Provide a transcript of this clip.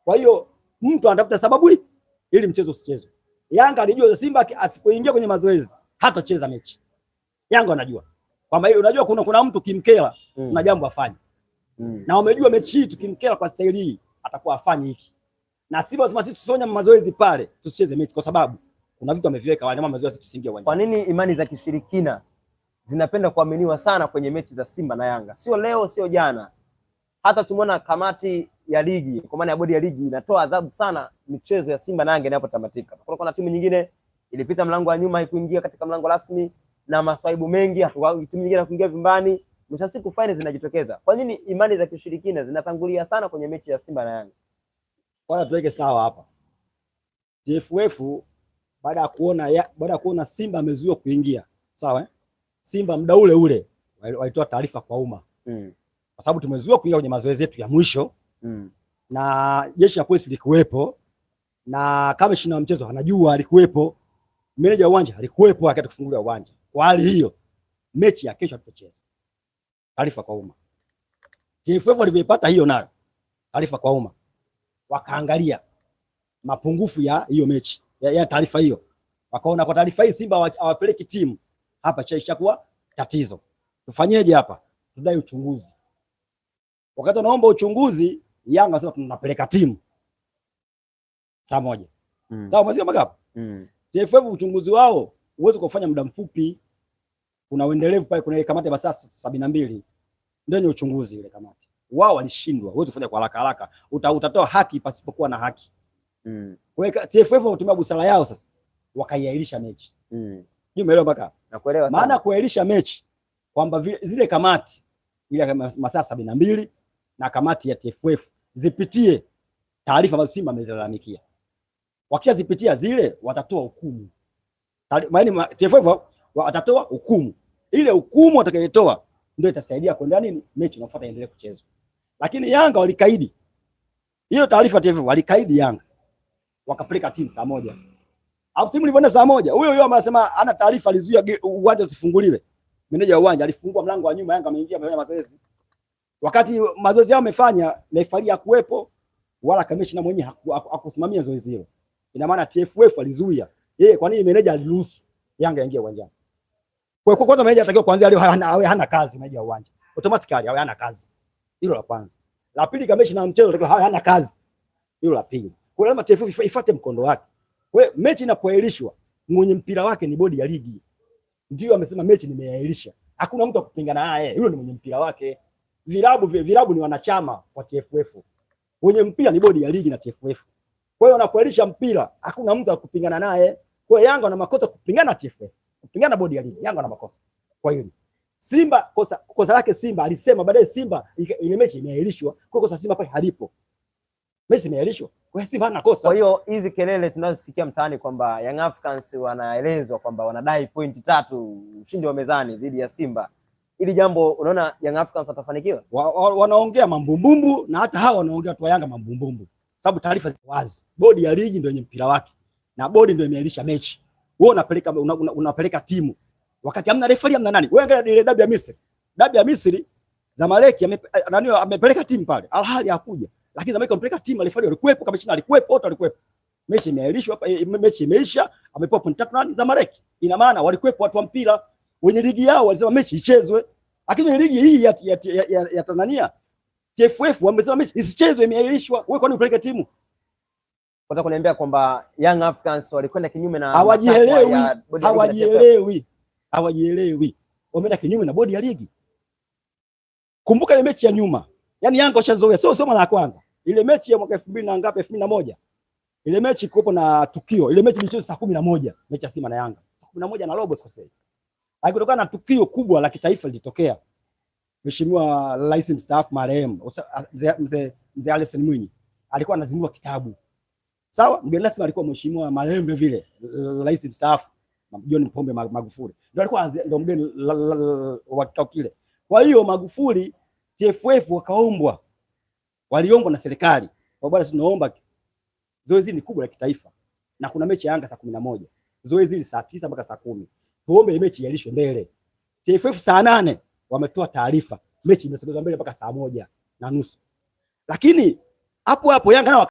Kwa hiyo mtu anatafuta sababu ili mchezo usichezwe. Yanga alijua Simba asipoingia kwenye mazoezi hatacheza mechi. Yanga anajua kwamba unajua kuna mtu kimkela kuna jambo afanye. Na wamejua mechi hii tukimkela kwa staili hii atakuwa afanye hiki. Na Simba lazima sisi tusifanye mazoezi pale tusicheze mechi kwa sababu kuna vitu ameviweka wanyama mazoezi tusiingie uwanjani. Kwa nini imani za kishirikina zinapenda kuaminiwa sana kwenye mechi za Simba na Yanga? Sio leo, sio jana. Hata tumeona kamati ya ligi, kwa maana ya bodi ya ligi inatoa adhabu sana michezo ya Simba na Yanga inapotamatika. Kuna timu nyingine ilipita mlango wa nyuma haikuingia katika mlango rasmi na maswaibu mengi, timu nyingine kuingia vimbani, mwisho siku finali zinajitokeza. Kwa nini imani za kishirikina zinatangulia sana kwenye mechi ya Simba na Yanga? Kwanza tuweke sawa hapa. TFF baada ya kuona Simba amezuiwa kuingia, sawa Simba muda ule ule walitoa taarifa kwa umma. Kwa sababu tumezuiwa kuingia kwenye mazoezi yetu ya mwisho. Na jeshi la polisi likuwepo na kamishna wa mchezo anajua alikuwepo, meneja wa uwanja alikuwepo wakati kufungulia uwanja. Kwa hali hiyo mechi ya kesho tutacheza. Taarifa kwa umma. TFF walivyoipata hiyo nayo taarifa kwa umma, wakaangalia mapungufu ya hiyo mechi ya taarifa hiyo, wakaona kwa taarifa hii Simba hawapeleki timu hapa, chaishakuwa tatizo. Tufanyeje hapa? Tudai uchunguzi. Wakati wanaomba uchunguzi, Yanga sasa tunapeleka timu saa moja. Sawa mwezi kama hapo. TFF uchunguzi wao uweze kufanya muda mfupi, kuna uendelevu pale, kuna ile kamati ya masaa 72 ndio uchunguzi ile kamati. Wao walishindwa, uweze kufanya kwa haraka haraka, utatoa haki pasipokuwa na haki. Kwa hiyo TFF watumia busara yao sasa wakaiahirisha mechi. Umeelewa mpaka? Nakuelewa sana. Maana kuahirisha mechi kwamba zile kamati ile masaa 72 na kamati ya TFF zipitie taarifa ambazo Simba amezilalamikia. Wakishazipitia zile watatoa hukumu. Maana TFF watatoa hukumu. Ile hukumu watakayotoa ndio itasaidia kwenda nini mechi inayofuata iendelee kuchezwa. Lakini Yanga walikaidi. Hiyo taarifa TFF walikaidi Yanga. Wakapeleka timu saa moja. Alafu timu ilipoenda saa moja, huyo anasema ana taarifa alizuia uwanja usifunguliwe. Meneja wa uwanja alifungua mlango wa nyuma, Yanga ameingia kwenye mazoezi. Wakati mazoezi yao wamefanya, refa hakuwepo wala kamishna mwenyewe hakusimamia zoezi hilo. Ina maana TFF alizuia. Kwa nini meneja aliruhusu Yanga aingie uwanjani? Kwa kwanza meneja atakiwa kuanzia leo awe hana kazi meneja wa uwanja. Automatically awe hana kazi. Hilo la kwanza. La pili, kamishna mchezo atakiwa awe hana kazi. Hilo la pili. Kwa lazima TFF ifuate mkondo wake. Kwa mechi inapoahirishwa, mwenye mpira wake ni bodi ya ligi. Ndio amesema mechi nimeahirisha. Hakuna mtu akupingana naye. Yule ni mwenye mpira wake. Vilabu ni wanachama wa TFF. Mwenye mpira ni bodi ya ligi na TFF. Kwa hiyo wanapoahirisha mpira, hakuna mtu akupingana naye. Kwa hiyo Yanga ana makosa kupingana na TFF. Kupingana na bodi ya ligi. Yanga ana makosa. Kwa hili Simba kosa lake Simba alisema baadaye Simba ile mechi imeahirishwa. Kwa kosa Simba pale halipo. Mechi imeahirishwa. Kwa hiyo Simba hana kosa. Kwa hiyo hizi kelele tunazosikia mtaani kwamba Young Africans wanaelezwa kwamba wanadai pointi 3 ushindi wa mezani dhidi ya Simba. Ili jambo unaona Young Africans watafanikiwa? Wanaongea mambumbumbu na hata hao wanaongea tu Yanga mambumbumbu. Sababu taarifa ziko wazi. Bodi ya ligi ndio yenye mpira wake. Na bodi ndio imeahirisha mechi. Wewe unapeleka timu. Wakati hamna refa hamna nani? Wewe angalia ile dabi ya Misri. Dabi ya Misri Zamalek amepeleka timu pale. Al Ahly hakuja. Lakini Zamalek amepeleka timu, refa alikuwepo, kamishna alikuwepo, wote walikuwepo. Mechi imeahirishwa, mechi imeisha, amepewa pointi 3 nani Zamalek. Ina maana walikuwepo watu wa mpira wenye ligi yao walisema mechi ichezwe. Lakini ligi hii ya Tanzania TFF wamesema mechi isichezwe, imeahirishwa. Wewe kwani upeleke timu? Nataka kuniambia kwamba Young Africans walikwenda kinyume na hawajielewi. Wameenda kinyume na bodi ya ligi. Kumbuka ile mechi ya nyuma. Yaani Yanga washazoea, sio mara ya kwanza. Ile mechi ya mwaka 2000 na ngapi 2001. Ile mechi kupo na tukio. Ile mechi ilichezwa saa 11, mechi ya Simba na Yanga. Saa 11 na robo sikosei. Haikutokana na tukio kubwa la kitaifa lilitokea. Mheshimiwa Rais mstaafu marehemu Mzee Alison Mwinyi alikuwa anazindua kitabu. Sawa? Mgeni rasmi alikuwa Mheshimiwa marehemu vile Rais mstaafu John Pombe Magufuli. Ndio mgeni wa kikao kile. Kwa hiyo Magufuli TFF waliombwa na serikali. Kwa bwana tunaomba zoezi ni kubwa la kitaifa. Na kuna mechi ya Yanga saa 11. Zoezi hili saa 9 mpaka saa 10. Tuombe mechi iahirishwe mbele. TFF saa 8 wametoa taarifa. Mechi imesogezwa mbele mpaka saa 1:30. Lakini hapo Yanga